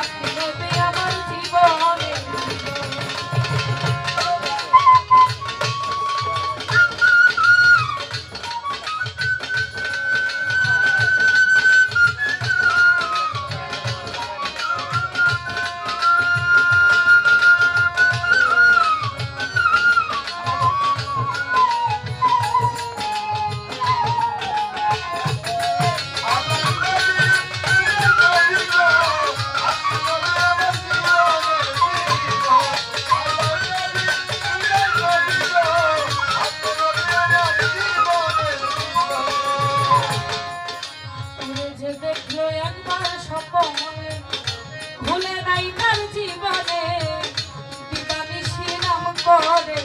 আপনি নবী আমার জীবনে। দেখলো একবার স্বপ্নে ভুলে নাই তার জীবনে দিবানিশি নাম করে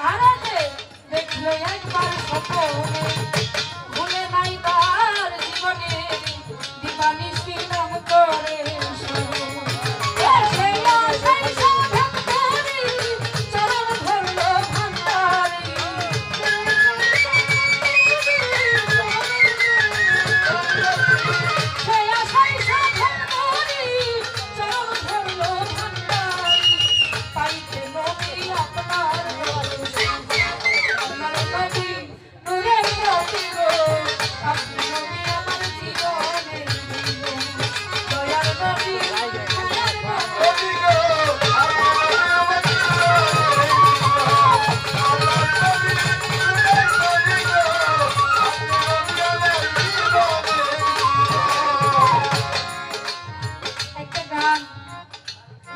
আরে দেখলো একবার স্বপ্নে ভুলে নাই তার জীবনে দিবানিশি নাম করে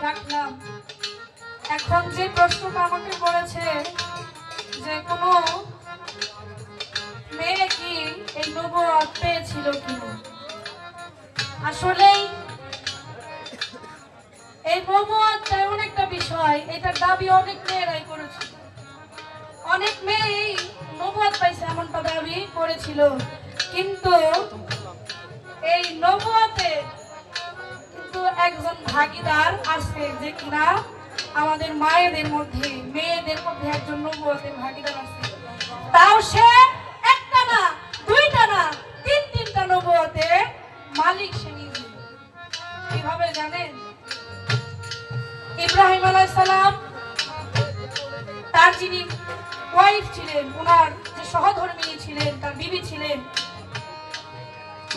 রাখলাম। এখন যে প্রশ্নটা আমাকে করেছে যে কোনো মেয়ে কি এই নবুয়ত পেয়েছিল কিনা, আসলেই এই নবুয়ত এমন একটা বিষয়, এটার দাবি অনেক মেয়েরাই করেছিল। অনেক মেয়েই নবুয়ত পাইছে এমনটা দাবি করেছিল, কিন্তু এই নবুয়তে একজন ভাগীদার আছে যে কিনা আমাদের মায়েদের মধ্যে, মেয়েদের মধ্যে একজন নবুয়তের ভাগীদার আছে। তাও সে একটা না, দুইটা না, তিনটা নবুয়তের মালিক সে নিজে। কিভাবে জানেন? ইব্রাহিম আলাইহিস সালাম তার যিনি ওয়াইফ ছিলেন, ওনার যে সহধর্মিণী ছিলেন, তার বিবি ছিলেন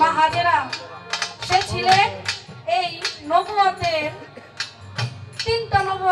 মা হাজেরা, সে ছিলেন এই নবুয়তের তিনটা নবুয়ত